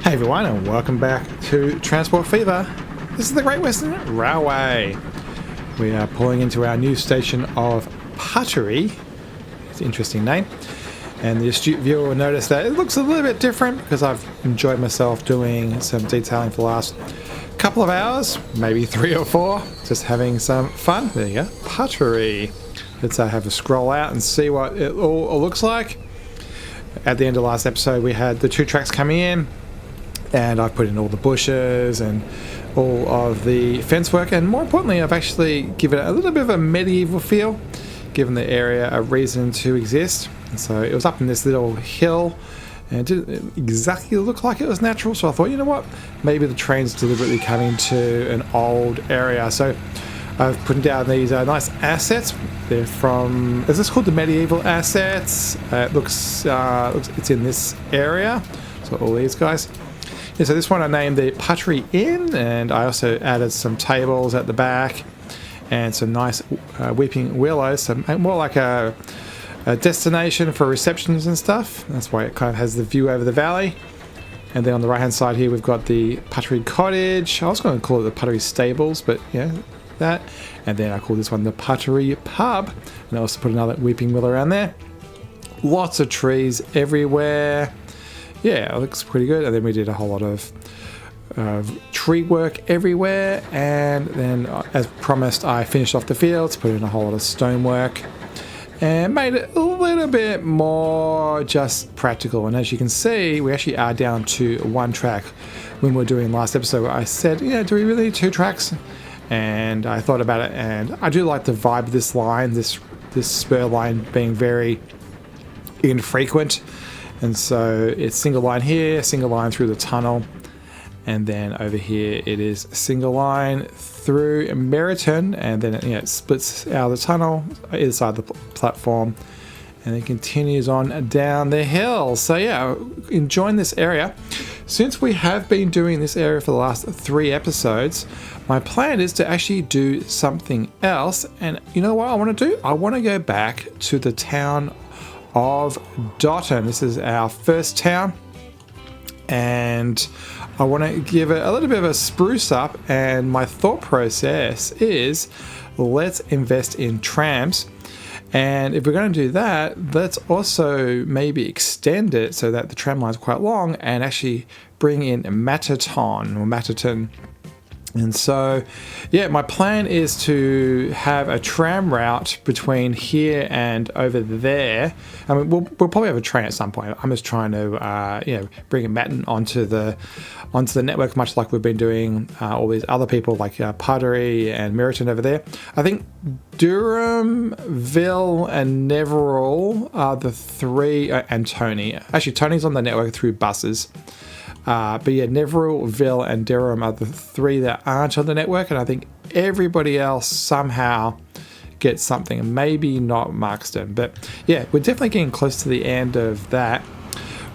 Hey everyone, and welcome back to Transport Fever. This is the Great Western Railway. We are pulling into our new station of Puttery. It's an interesting name. And the astute viewer will notice that it looks a little bit different because I've enjoyed myself doing some detailing for the last couple of hours, maybe 3 or 4, just having some fun. There you go, Puttery. Let's have a scroll out and see what it all looks like. At the end of last episode, we had the 2 tracks coming in, and I've put in all the bushes and all of the fence work, and more importantly, I've actually given it a little bit of a medieval feel, given the area a reason to exist. And so it was up in this little hill, and it didn't exactly look like it was natural, so I thought, you know what, maybe the train's deliberately coming to an old area. So I've put down these nice assets. They're from, is this called the medieval assets? It looks it's in this area. So all these guys. Yeah, so this one I named the Puttery Inn, and I also added some tables at the back and some nice weeping willows, so more like a destination for receptions and stuff. That's why it kind of has the view over the valley. And then on the right hand side here we've got the Puttery Cottage. I was going to call it the Puttery Stables, but yeah, that. And then I call this one the Puttery Pub, and I also put another weeping willow around there. Lots of trees everywhere. Yeah, it looks pretty good. And then we did a whole lot of tree work everywhere, and then as promised I finished off the fields, put in a whole lot of stonework and made it a little bit more just practical. And as you can see, we actually are down to 1 track. When we were doing last episode, I said, you know, do we really need 2 tracks? And I thought about it, and I do like the vibe of this line, this spur line being very infrequent. And so it's single line here, single line through the tunnel, and then over here it is single line through Meriton, and then it splits out of the tunnel either side of the platform, and then continues on down the hill. So yeah, enjoying this area. Since we have been doing this area for the last 3 episodes, my plan is to actually do something else. And you know what I want to do? I want to go back to the town of Dotton. This is our first town, and I want to give it a little bit of a spruce up, and my thought process is let's invest in trams. And if we're going to do that, let's also maybe extend it so that the tram line is quite long and actually bring in Mataton. And so, yeah, my plan is to have a tram route between here and over there. I mean, we'll probably have a train at some point. I'm just trying to, bring a Matin onto the network, much like we've been doing all these other people like Puttery and Meriton over there. I think Durham, Ville, and Neverall are the 3, and Tony. Actually, Tony's on the network through buses. But yeah, Neverall, Ville, and Durham are the 3 that aren't on the network, and I think everybody else somehow gets something. Maybe not Markston, but yeah, we're definitely getting close to the end of that.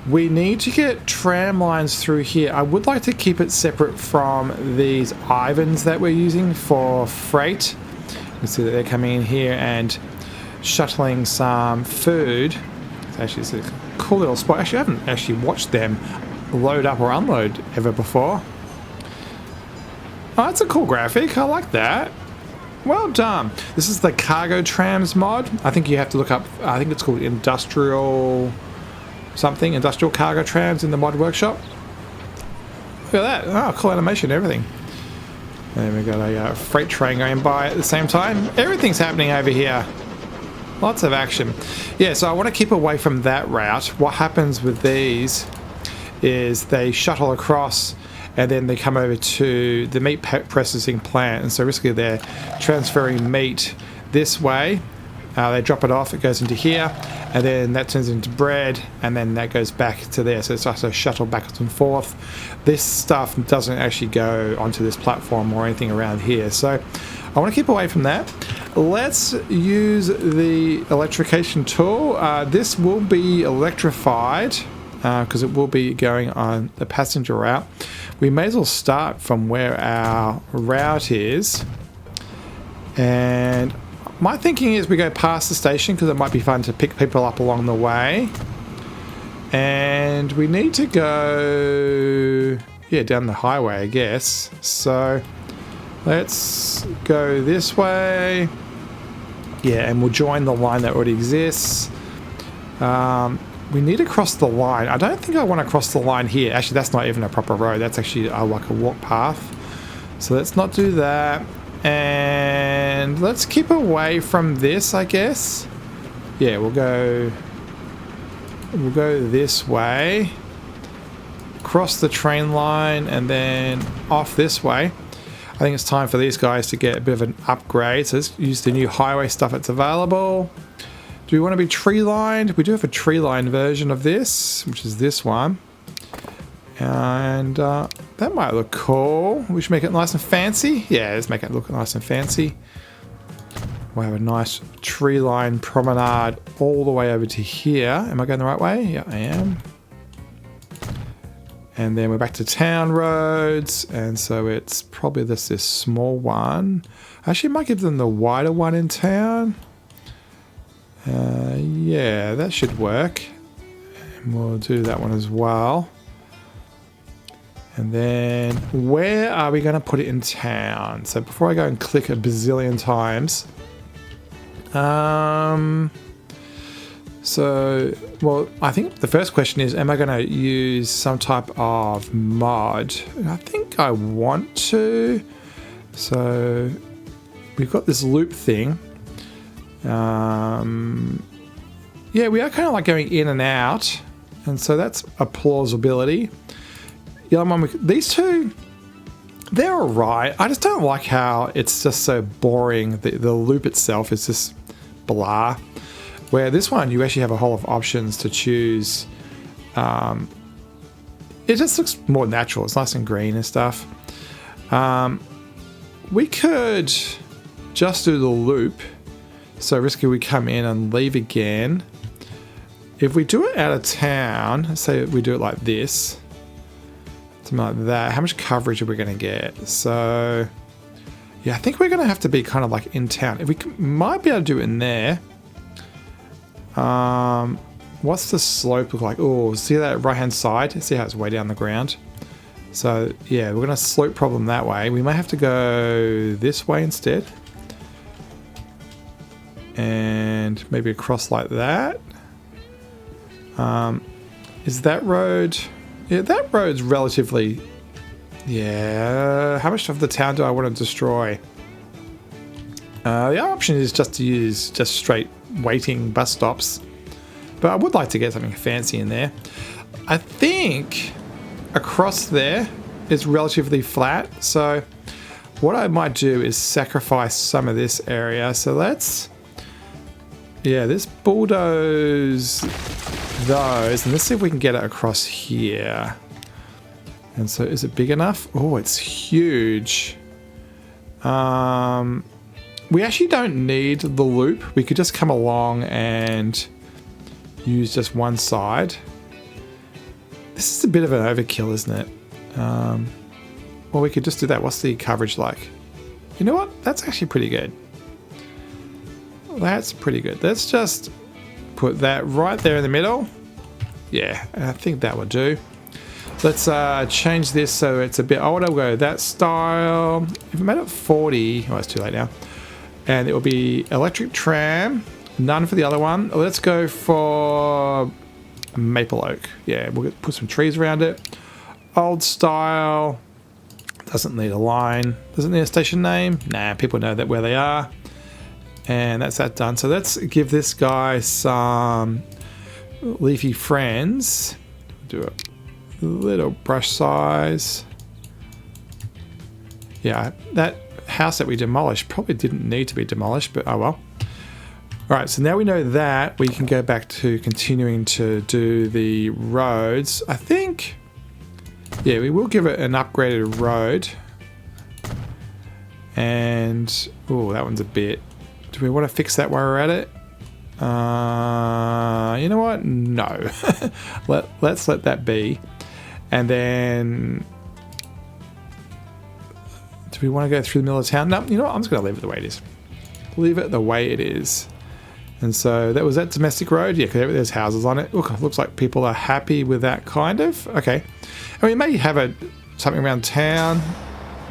We need to get tram lines through here. I would like to keep it separate from these Ivans that we're using for freight. You can see that they're coming in here and shuttling some food. Actually, it's a cool little spot. Actually, I haven't actually watched them load up or unload ever before. Oh, that's a cool graphic. I like that. Well done. This is the cargo trams mod. I think you have to look up, I think it's called industrial cargo trams in the mod workshop. Look at that. Oh, cool animation, everything. And then we've got a freight train going by at the same time. Everything's happening over here. Lots of action. Yeah, so I want to keep away from that route. What happens with these is they shuttle across and then they come over to the meat processing plant, and so basically they're transferring meat this way. They drop it off, it goes into here, and then that turns into bread, and then that goes back to there, so it's also shuttled back and forth. This stuff doesn't actually go onto this platform or anything around here, so I want to keep away from that. Let's use the electrification tool. This will be electrified because it will be going on the passenger route. We may as well start from where our route is, and my thinking is we go past the station because it might be fun to pick people up along the way, And we need to go, yeah, down the highway, I guess. So let's go this way. Yeah, and we'll join the line that already exists. We need to cross the line. I don't think I want to cross the line here. Actually, that's not even a proper road. That's actually like a walk path. So let's not do that. And let's keep away from this, I guess. Yeah, we'll go this way, cross the train line, and then off this way. I think it's time for these guys to get a bit of an upgrade. So let's use the new highway stuff that's available. Do we want to be tree lined? We do have a tree lined version of this, which is this one. And that might look cool. We should make it nice and fancy. Yeah, let's make it look nice and fancy. We'll have a nice tree line promenade all the way over to here. Am I going the right way? Yeah, I am. And then we're back to town roads. And so it's probably this small one. Actually, I might give them the wider one in town. Yeah, that should work. And we'll do that one as well. And then where are we going to put it in town? So before I go and click a bazillion times. Well, I think the first question is, am I going to use some type of mod? I think I want to. So we've got this loop thing. Yeah, we are kind of like going in and out. And so that's a plausibility. These two, they're alright. I just don't like how it's just so boring. The loop itself is just blah. Where this one, you actually have a whole lot of options to choose. It just looks more natural. It's nice and green and stuff. We could just do the loop. So risky we come in and leave again. If we do it out of town, let's say we do it like this. Something like that. How much coverage are we going to get? So, yeah, I think we're going to have to be kind of like in town. If we might be able to do it in there. What's the slope look like? Oh, see that right hand side? See how it's way down the ground? So, yeah, we're going to slope problem that way. We may have to go this way instead. And maybe across like that. Is that road... Yeah, that road's relatively... Yeah, how much of the town do I want to destroy? The other option is just to use just straight waiting bus stops. But I would like to get something fancy in there. I think across there is relatively flat. So what I might do is sacrifice some of this area. So let's... Yeah, let's bulldoze those. And let's see if we can get it across here. And so is it big enough? Oh, it's huge. We actually don't need the loop. We could just come along and use just one side. This is a bit of an overkill, isn't it? Well, we could just do that. What's the coverage like? You know what? That's actually pretty good. That's pretty good. Let's just put that right there in the middle. Yeah, I think that will do. Let's change this so it's a bit older. We'll go that style. If we made it 40, oh, it's too late now. And it will be electric tram. None for the other one. Let's go for maple oak. Yeah, we'll put some trees around it. Old style. Doesn't need a line. Doesn't need a station name. Nah, people know that where they are. And that's that done. So let's give this guy some leafy friends. Do a little brush size. Yeah, that house that we demolished probably didn't need to be demolished, but oh well. All right, so now we know that, we can go back to continuing to do the roads. I think, yeah, we will give it an upgraded road. And, oh, that one's a bit... Do we want to fix that while we're at it? You know what? No. Let's let that be. And then... Do we want to go through the middle of town? No, you know what? I'm just going to leave it the way it is. Leave it the way it is. And so that was that domestic road. Yeah, because there's houses on it. Look, looks like people are happy with that kind of. Okay. And we may have something around town.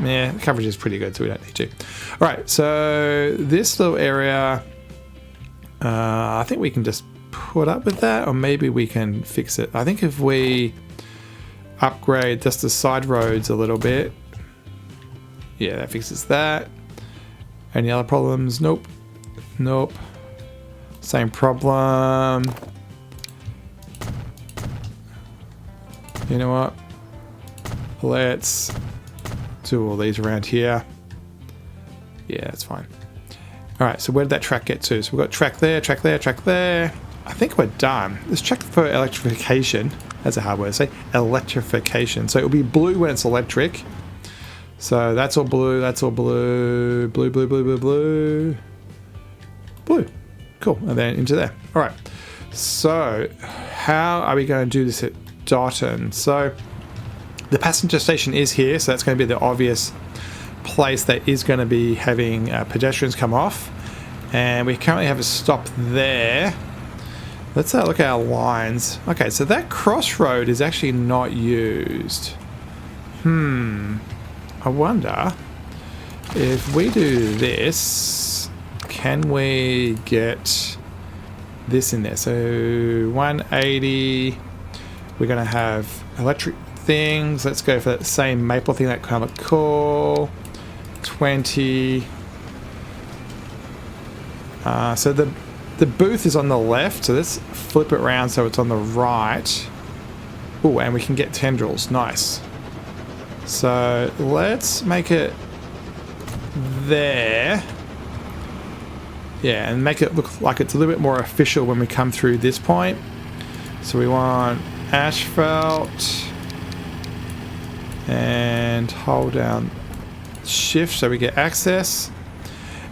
Yeah, the coverage is pretty good, so we don't need to. All right, so this little area, I think we can just put up with that, or maybe we can fix it. I think if we upgrade just the side roads a little bit, yeah, that fixes that. Any other problems? Nope. Nope. Same problem. You know what? Let's do all these around here. Yeah, that's fine. All right, so where did that track get to? So we've got track there, track there, track there. I think we're done. Let's check for electrification. That's a hard word to say. Electrification. So it'll be blue when it's electric. So that's all blue, that's all blue. Blue, blue, blue, blue, blue. Blue. Cool, and then into there. All right, so how are we going to do this at Dotton? So the passenger station is here, so that's going to be the obvious place that is going to be having pedestrians come off. And we currently have a stop there. Let's look at our lines. Okay, so that crossroad is actually not used. I wonder if we do this, can we get this in there? So 180, we're going to have electric things. Let's go for that same maple thing, that kind of cool. 20. So the booth is on the left, so let's flip it around so it's on the right. Oh, and we can get tendrils. Nice. So let's make it there. Yeah, and make it look like it's a little bit more official when we come through this point. So we want asphalt and hold down shift so we get access.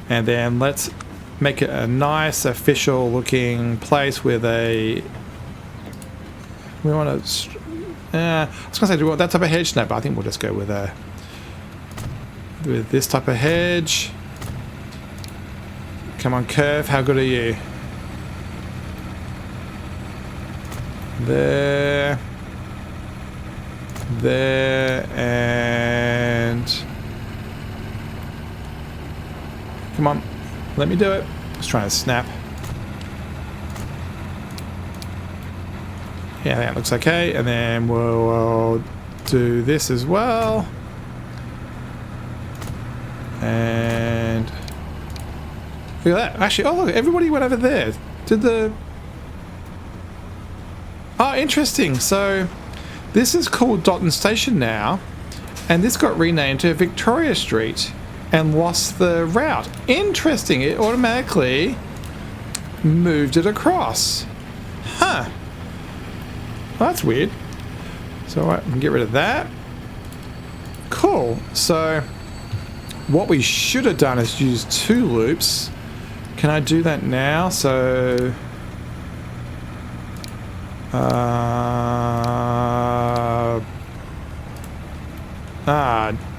And then let's make it a nice official looking place with a... We want to... I was going to say, do we want that type of hedge? No, but I think we'll just go with this type of hedge. Come on, curve. How good are you? There. There. And... Come on. Let me do it. I was trying to snap. Yeah, that looks okay. And then we'll do this as well. And look at that. Actually, oh look, everybody went over there. Did the... Oh, interesting. So this is called Dotton Station now. And this got renamed to Victoria Street and lost the route. Interesting. It automatically moved it across. Huh. Well, that's weird. So I can get rid of that. Cool. So what we should have done is use 2 loops. Can I do that now? So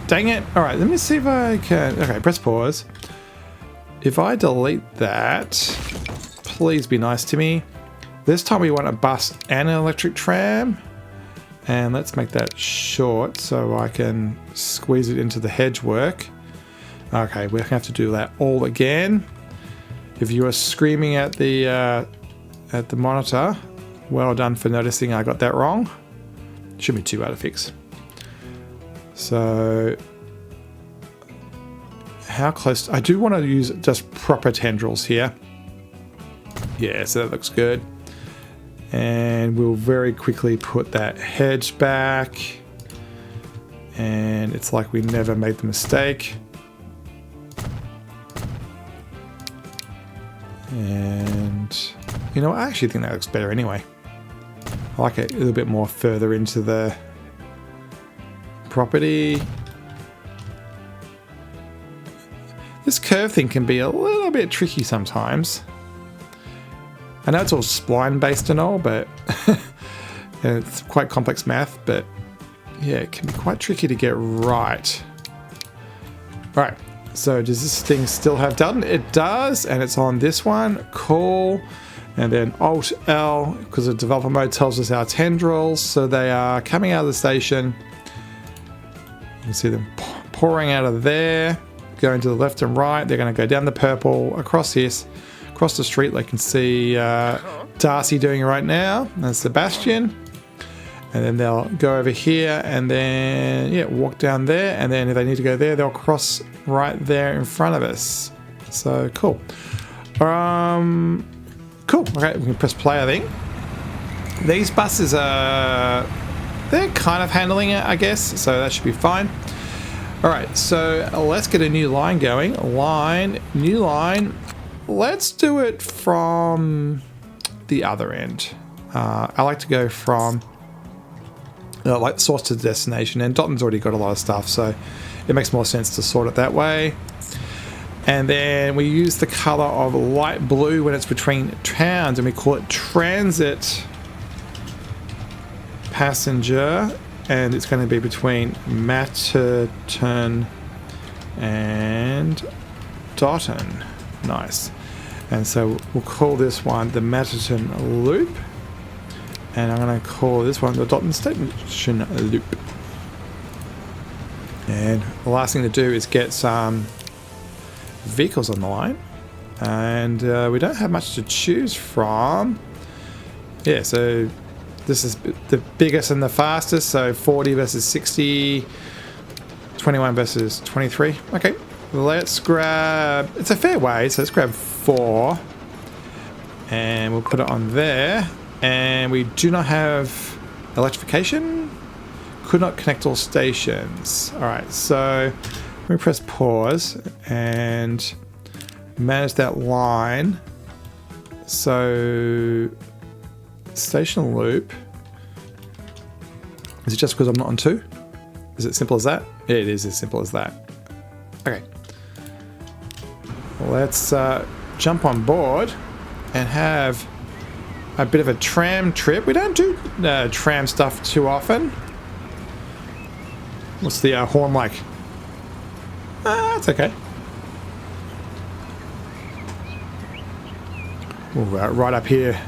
dang it. All right, let me see if I can. Okay, press pause. If I delete that, please be nice to me. This time we want a bus and an electric tram. And let's make that short so I can squeeze it into the hedge work. Okay, we're going to have to do that all again. If you are screaming at the monitor, well done for noticing I got that wrong. Shouldn't be too bad to fix. So, how close? I do want to use just proper tendrils here. Yeah, so that looks good. And we'll very quickly put that hedge back. And it's like we never made the mistake. And, you know, I actually think that looks better anyway. I like it a little bit more further into the property. This curve thing can be a little bit tricky sometimes. I know it's all spline based and all, but it's quite complex math, but yeah, it can be quite tricky to get right. All right, So does this thing still have Dotton? It does, and it's on this one. Cool. And then Alt L, because the developer mode tells us our tendrils. So they are coming out of the station. You can see them pouring out of there, going to the left and right. They're going to go down the purple, across this, across the street. They can see Darcy doing it right now, and Sebastian. And then they'll go over here and then, yeah, walk down there. And then if they need to go there, they'll cross right there in front of us. So cool. Cool. Okay, we can press play, I think. These buses are, they're kind of handling it, I guess. So that should be fine. All right, so let's get a new line going. New line. Let's do it from the other end. I like to go from like source to destination, and Dotton's already got a lot of stuff, so it makes more sense to sort it that way. And then we use the color of light blue when it's between trams, and we call it transit passenger, and it's going to be between Matterton and Dotton. Nice. And so we'll call this one the Matterton loop, and I'm going to call this one the Dotton station loop. And the last thing to do is get some vehicles on the line, and we don't have much to choose from. Yeah, so this is the biggest and the fastest, so 40 versus 60, 21 versus 23. Okay, let's grab, it's a fair way, so let's grab 4 and we'll put it on there. And we do not have electrification, could not connect all stations. All right, so we press pause and manage that line. So station loop, is it just because I'm not on 2? Is it simple as that? Yeah, it is as simple as that. Okay, let's jump on board and have a bit of a tram trip. We don't do tram stuff too often. What's the horn like? It's okay. We'll right up here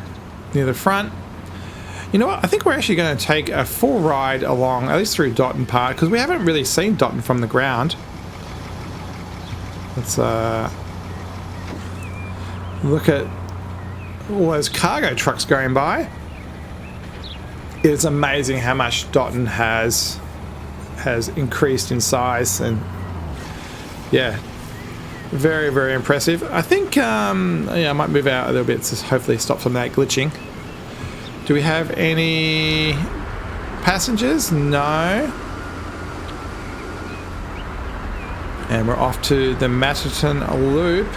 near the front. You know what? I think we're actually going to take a full ride along, at least through Dotton Park, because we haven't really seen Dotton from the ground. Let's look at all those cargo trucks going by. It's amazing how much Dotton has increased in size, and yeah, very, very impressive. I think yeah, I might move out a little bit to hopefully stop some of that glitching. Do we have any passengers? No. And we're off to the Matterton loop.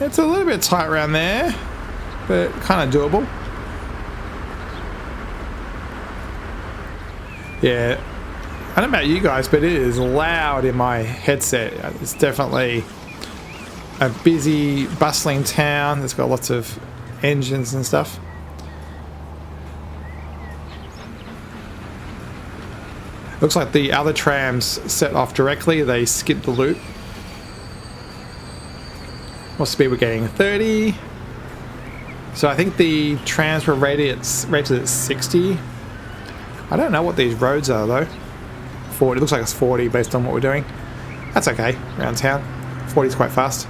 It's a little bit tight around there, but kind of doable. Yeah, I don't know about you guys, but it is loud in my headset. It's definitely a busy, bustling town. It's got lots of engines and stuff. Looks like the other trams set off directly. They skipped the loop. What speed we're getting? 30. So I think the trams were rated at 60. I don't know what these roads are though. 40. It looks like it's 40 based on what we're doing. That's okay. Around town, 40 is quite fast.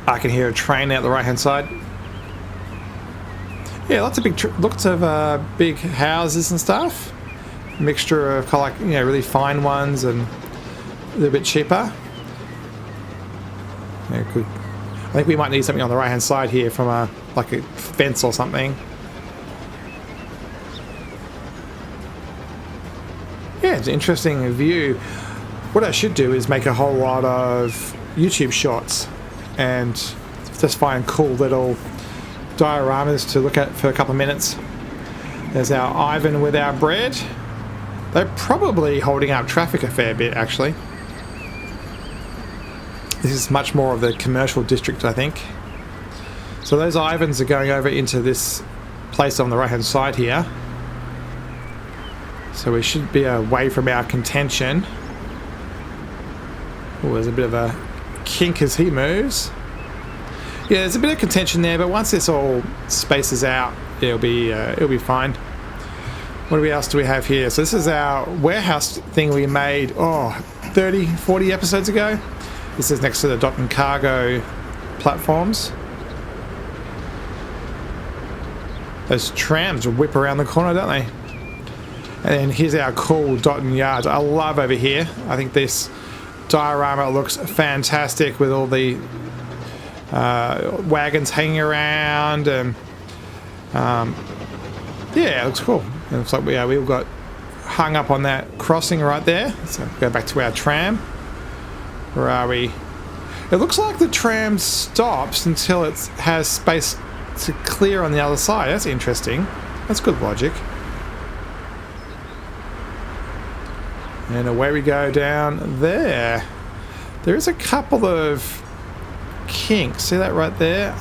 I can hear a train out the right hand side. Yeah, lots of big houses and stuff. Mixture of like, you know, really fine ones and a little bit cheaper. Yeah, good. I think we might need something on the right hand side here from a fence or something. Yeah, it's an interesting view. What I should do is make a whole lot of YouTube shorts and just find cool little dioramas to look at for a couple of minutes. There's our Ivan with our bread. They're probably holding up traffic a fair bit, actually. This is much more of the commercial district, I think. So those Ivans are going over into this place on the right hand side here. So we should be away from our contention. Oh, there's a bit of a kink as he moves. Yeah, there's a bit of contention there, but once this all spaces out, it'll be fine. What else do we have here? So this is our warehouse thing we made 30, 40 episodes ago. This is next to the Dotton cargo platforms. Those trams will whip around the corner, don't they? And then here's our cool Dotton yard. I love over here. I think this diorama looks fantastic with all the wagons hanging around, and yeah, it looks cool. It looks like we all got hung up on that crossing right there. So go back to our tram. Where are we? It looks like the tram stops until it has space to clear on the other side. That's interesting. That's good logic. And away we go down there. There is a couple of kinks. See that right there?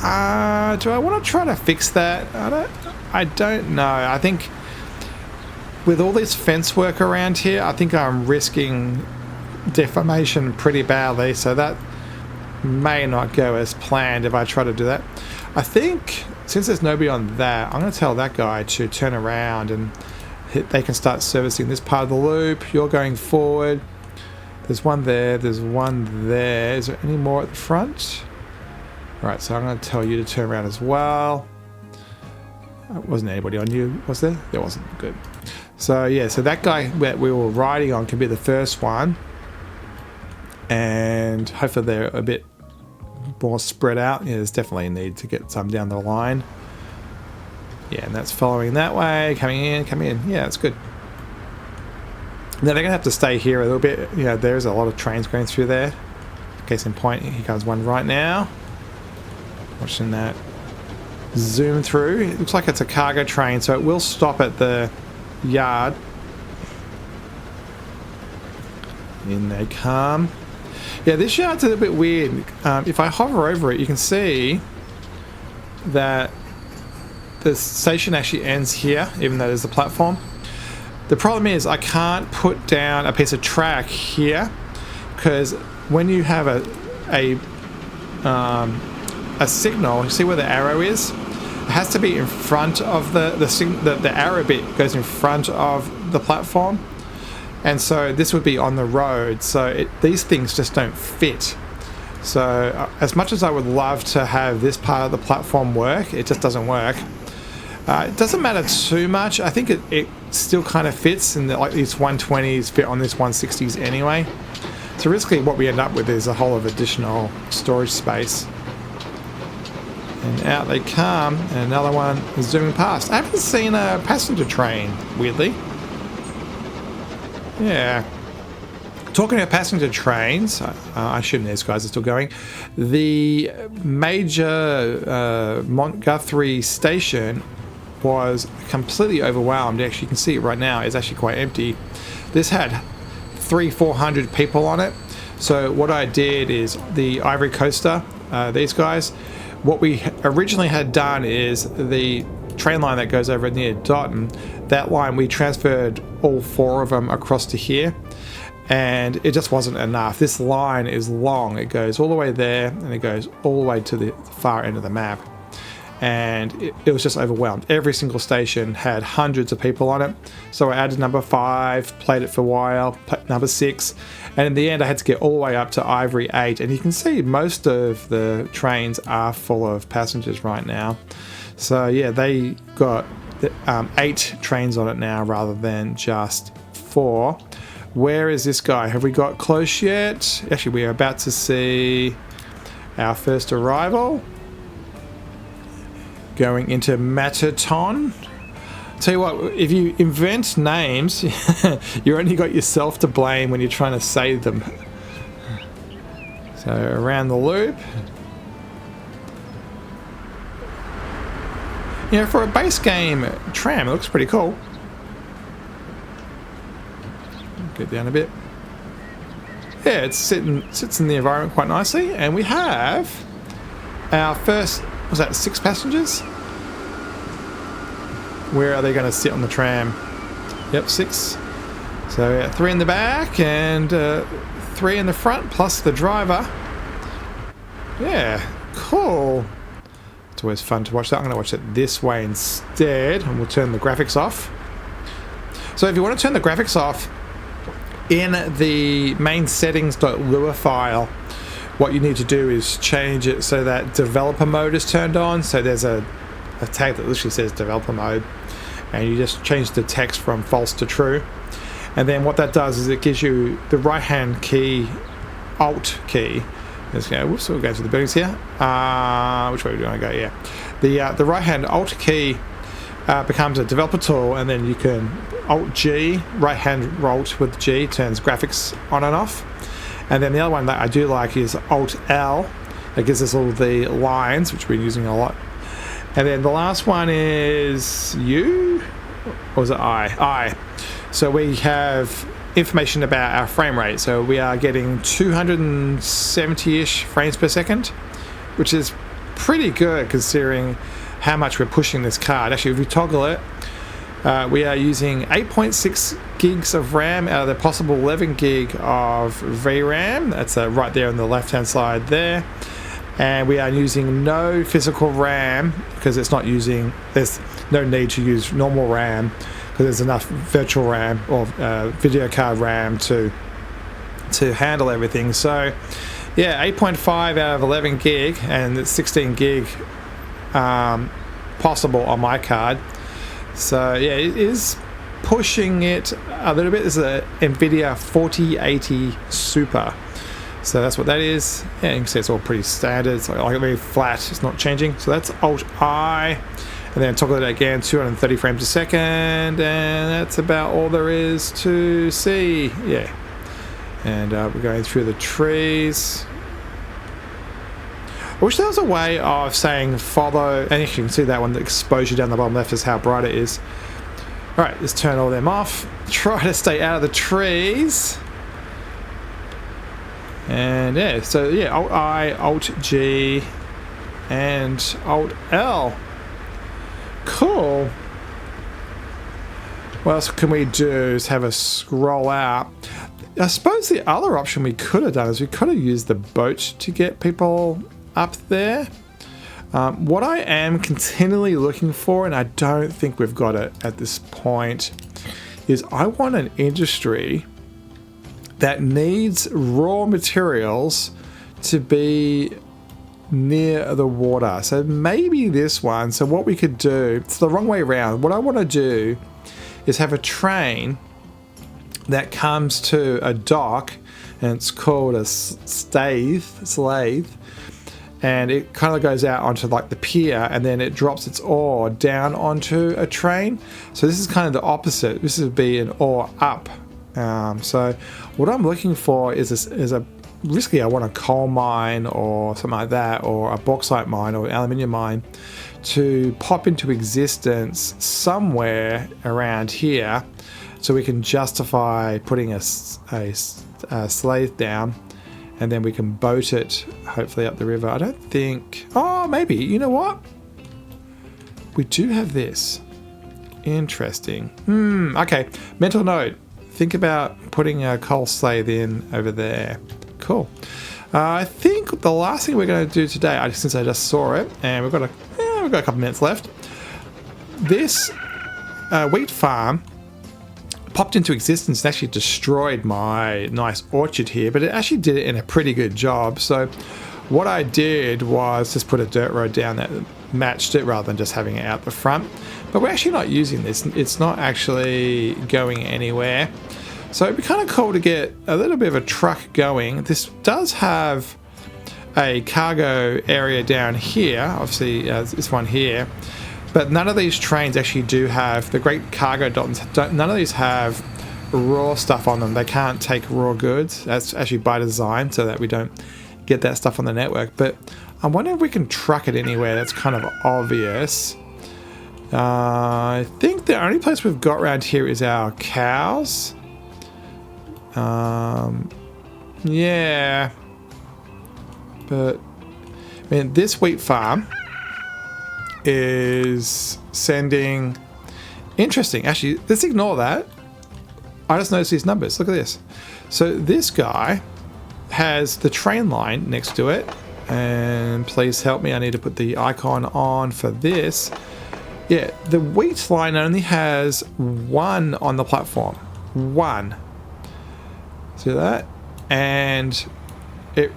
Do I want to try to fix that? I don't know. I think with all this fence work around here, I think I'm risking deformation pretty badly, so that may not go as planned if I try to do that. I think since there's nobody on that, I'm going to tell that guy to turn around and they can start servicing this part of the loop. You're going forward. There's one there. There's one there. Is there any more at the front? Right, so I'm going to tell you to turn around as well. Wasn't anybody on you, was there? There wasn't. Good. So yeah, so that guy that we were riding on can be the first one. And hopefully they're a bit more spread out. Yeah, there's definitely a need to get some down the line. Yeah, and that's following that way, coming in. Yeah, it's good. Now they're going to have to stay here a little bit. You know, there's a lot of trains going through there. Case in point, here comes one right now. Watching that zoom through. It looks like it's a cargo train, so it will stop at the yard. In they come. Yeah, this yard's a little bit weird. If I hover over it, you can see that the station actually ends here, even though there's a platform. The problem is I can't put down a piece of track here, because when you have a signal, you see where the arrow is? It has to be in front of the arrow bit goes in front of the platform. And so this would be on the road, so these things just don't fit. So as much as I would love to have this part of the platform work, it just doesn't work. It doesn't matter too much. I think it still kind of fits, and like these 120s fit on this 160s anyway. So basically what we end up with is a whole of additional storage space. And out they come, and another one is zooming past. I haven't seen a passenger train, weirdly. Yeah. Talking about passenger trains, I assume these guys are still going. The major Montguthrie station was completely overwhelmed. Actually, you can see it right now. It's actually quite empty. This had 300-400 people on it. So what I did is the Ivory Coaster, these guys, what we originally had done is the train line that goes over near Dotton, that line we transferred all 4 of them across to here, and it just wasn't enough. This line is long. It goes all the way there and it goes all the way to the far end of the map, and it was just overwhelmed. Every single station had hundreds of people on it, so I added number 5, played it for a while, number 6, and in the end I had to get all the way up to Ivory 8, and you can see most of the trains are full of passengers right now. So yeah, they got 8 trains on it now rather than just 4. Where is this guy? Have we got close yet? Actually, we are about to see our first arrival. Going into Mataton. Tell you what, if you invent names, you only got yourself to blame when you're trying to say them. So around the loop. You know, for a base game tram, it looks pretty cool. Get down a bit. Yeah, it sits in the environment quite nicely, and we have our first, was that 6 passengers? Where are they going to sit on the tram? Yep, 6. So 3 in the back and 3 in the front, plus the driver. Yeah, cool. It's always fun to watch that. I'm going to watch it this way instead, and we'll turn the graphics off. So if you want to turn the graphics off in the main settings.lua file, what you need to do is change it so that developer mode is turned on. So there's a tag that literally says developer mode, and you just change the text from false to true. And then what that does is it gives you the right hand key, Alt key. Let's go, whoops, we'll go to the buildings here. Which way do we want to go? Yeah. The right hand Alt key becomes a developer tool, and then you can Alt G, right hand Alt with G, turns graphics on and off. And then the other one that I do like is Alt L, that gives us all the lines, which we're using a lot. And then the last one is U, or was it I? So we have information about our frame rate. So we are getting 270-ish frames per second, which is pretty good considering how much we're pushing this card. Actually, if we toggle it, we are using 8.6 gigs of RAM out of the possible 11 gig of VRAM. That's right there on the left-hand side there. And we are using no physical RAM because it's not using, there's no need to use normal RAM because there's enough virtual RAM or video card RAM to handle everything. So yeah, 8.5 out of 11 gig, and it's 16 gig possible on my card. So yeah, it is pushing it a little bit. This is a NVIDIA 4080 Super. So that's what that is. Yeah, you can see it's all pretty standard. It's like very flat. It's not changing. So that's Alt I. And then toggle it again, 230 frames a second. And that's about all there is to see. Yeah. And we're going through the trees. I wish there was a way of saying follow. And you can see that one, the exposure down the bottom left is how bright it is. Alright, let's turn all them off. Try to stay out of the trees. And yeah, so yeah, Alt I, Alt G, and Alt L. Cool. What else can we do is have a scroll out. I suppose the other option we could have done is we could have used the boat to get people up there. What I am continually looking for, and I don't think we've got it at this point, is I want an industry that needs raw materials to be near the water. So maybe this one. So what we could do, it's the wrong way around. What I want to do is have a train that comes to a dock, and it's called a lathe, and it kind of goes out onto like the pier, and then it drops its ore down onto a train. So this is kind of the opposite. This would be an ore up. So what I'm looking for is basically I want a coal mine or something like that, or a bauxite mine or an aluminium mine to pop into existence somewhere around here, so we can justify putting a lathe down, and then we can boat it hopefully up the river. I don't think, oh maybe, you know what, we do have this. Interesting. Okay, mental note. Think about putting a coal lathe in over there. Cool. I think the last thing we're going to do today, since I just saw it, and we've got a couple minutes left. This wheat farm popped into existence and actually destroyed my nice orchard here, but it actually did it in a pretty good job. So what I did was just put a dirt road down that matched it rather than just having it out the front. But we're actually not using this. It's not actually going anywhere. So it'd be kind of cool to get a little bit of a truck going. This does have a cargo area down here, obviously this one here. But none of these trains actually do have, the great cargo Dottons, none of these have raw stuff on them. They can't take raw goods. That's actually by design so that we don't get that stuff on the network. But I wonder if we can truck it anywhere. That's kind of obvious. I think the only place we've got around here is our cows. Yeah. But, I mean, this wheat farm is sending... Interesting. Actually, let's ignore that. I just noticed these numbers. Look at this. So this guy has the train line next to it. And please help me. I need to put the icon on for this. Yeah, the wheat line only has 1 on the platform. 1. See that? And it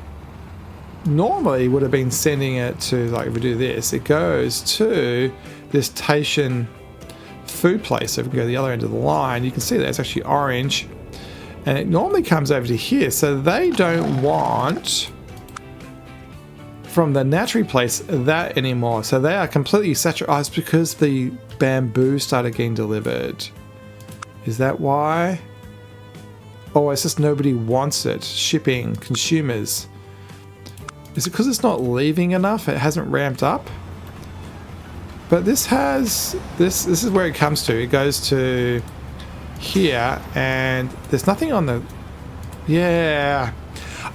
normally would have been sending it to, like, if we do this, it goes to this station food place. So if we go to the other end of the line, you can see that it's actually orange. And it normally comes over to here. So they don't want from the Nattery place that anymore. So they are completely saturated. Oh, it's because the bamboo started getting delivered. Is that why? Oh, it's just nobody wants it. Shipping, consumers. Is it because it's not leaving enough? It hasn't ramped up? But this has... This is where it comes to. It goes to here, and there's nothing on the... Yeah.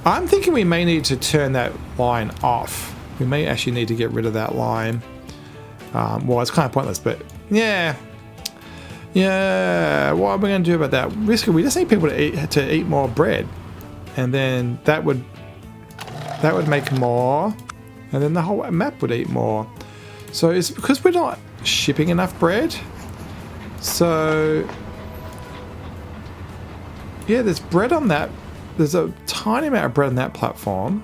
I'm thinking we may need to turn that line off. We may actually need to get rid of that line. Well, it's kind of pointless, but yeah. Yeah, what are we going to do about that? Basically, we just need people to eat more bread. And then that would make more. And then the whole map would eat more. So it's because we're not shipping enough bread. So yeah, there's bread on that. There's a tiny amount of bread on that platform.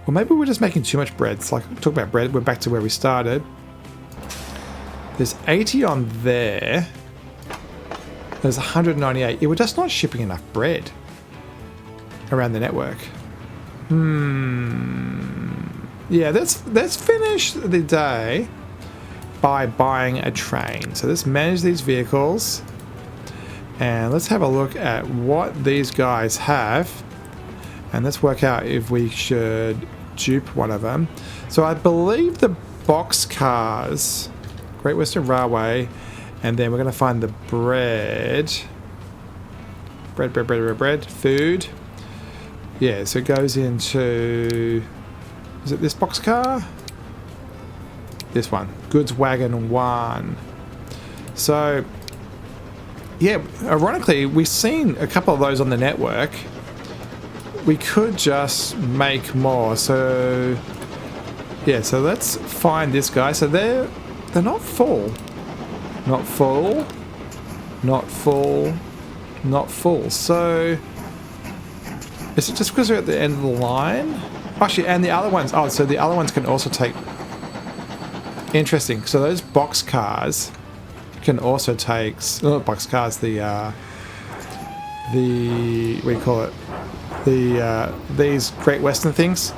Or maybe we're just making too much bread. It's like, talk about bread, we're back to where we started. There's 80 on there. There's 198. Yeah, we're just not shipping enough bread around the network. Yeah, let's finish the day by buying a train. So let's manage these vehicles. And let's have a look at what these guys have. And let's work out if we should dupe one of them. So I believe the box cars, Great Western Railway, and then we're going to find the bread. Bread, food. Yeah, so it goes into... Is it this box car? This one. Goods Wagon 1. So... Yeah, ironically, we've seen a couple of those on the network. We could just make more. So, yeah, so let's find this guy. So they're not full. Not full. Not full. Not full. So, is it just because we're at the end of the line? Actually, and the other ones. Oh, so the other ones can also take... Interesting. So those box cars... can also take box cars, the what do you call it, these Great Western things,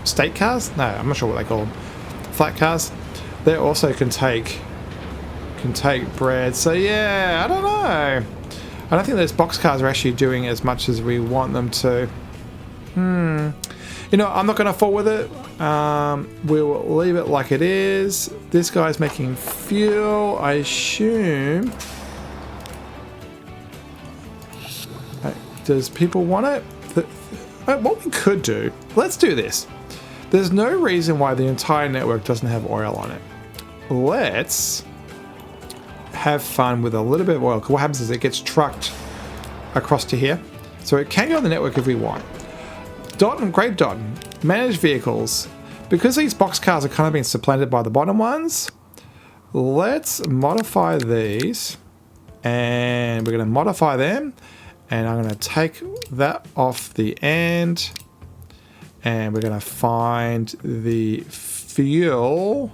state cars, no, I'm not sure what they call them, flat cars. They also can take bread. So yeah, I don't know, I don't think those box cars are actually doing as much as we want them to. You know, I'm not going to fall with it. We'll leave it like it is. This guy's making fuel, I assume. Does people want it? What we could do, let's do this. There's no reason why the entire network doesn't have oil on it. Let's have fun with a little bit of oil. What happens is it gets trucked across to here. So it can go on the network if we want. Dotton, Great Dotton, managed vehicles. Because these box cars are kind of being supplanted by the bottom ones, let's modify these. And we're going to modify them. And I'm going to take that off the end. And we're going to find the fuel.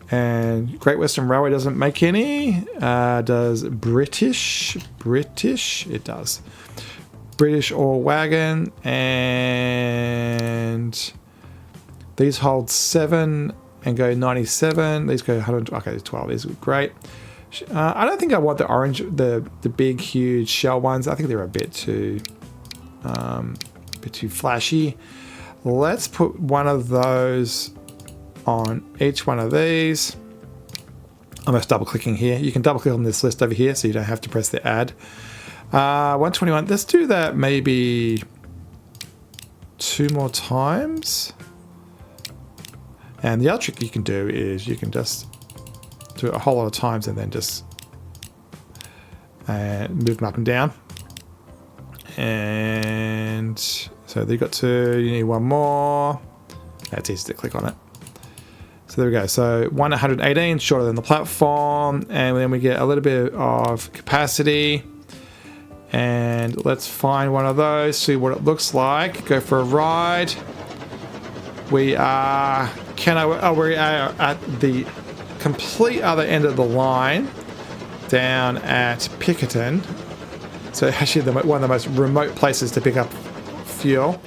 And Great Western Railway doesn't make any. Does British? It does. British Ore Wagon, and these hold 7 and go 97. These go 100. Okay, 12. These are great. I don't think I want the orange, the big, huge shell ones. I think they're a bit too flashy. Let's put one of those on each one of these. I'm just double clicking here. You can double click on this list over here, so you don't have to press the add. 121. Let's do that maybe 2 more times. And the other trick you can do is you can just to a whole lot of times and then just move them up and down. And so they got two, you need one more. That's easy to click on it. So there we go. So 118, shorter than the platform. And then we get a little bit of capacity. And let's find one of those, see what it looks like. Go for a ride. We are, we are at the complete other end of the line, down at Pickerton. So actually one of the most remote places to pick up fuel.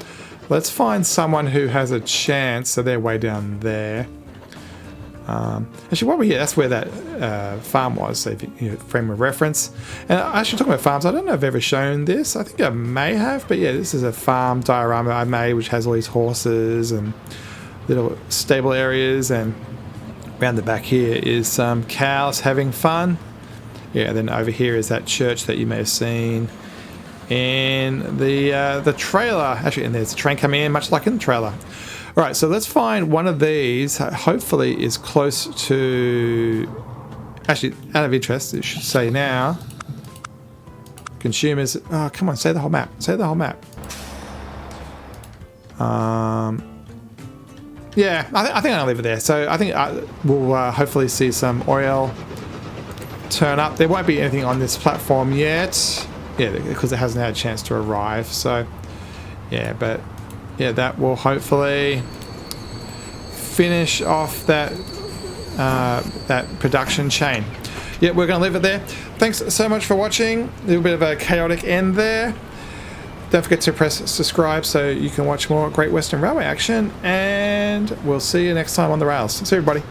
Let's find someone who has a chance. So they're way down there. Actually, while we're here, that's where that farm was. So if you frame of reference. And actually, talking about farms, I don't know if I've ever shown this. I think I may have, but yeah, this is a farm diorama I made, which has all these horses and little stable areas, and around the back here is some cows having fun. Yeah, and then over here is that church that you may have seen in the trailer. Actually, and there's a train coming in, much like in the trailer. All right, so let's find one of these. Hopefully, is close to. Actually, out of interest, it should say now. Consumers. Oh, come on, say the whole map. Say the whole map. Yeah, I think I'll leave it there. So I think we'll hopefully see some oil turn up. There won't be anything on this platform yet. Yeah, because it hasn't had a chance to arrive. So yeah, but yeah, that will hopefully finish off that that production chain. Yeah, we're going to leave it there. Thanks so much for watching. A little bit of a chaotic end there. Don't forget to press subscribe so you can watch more Great Western Railway action, and we'll see you next time on the rails. See you, everybody.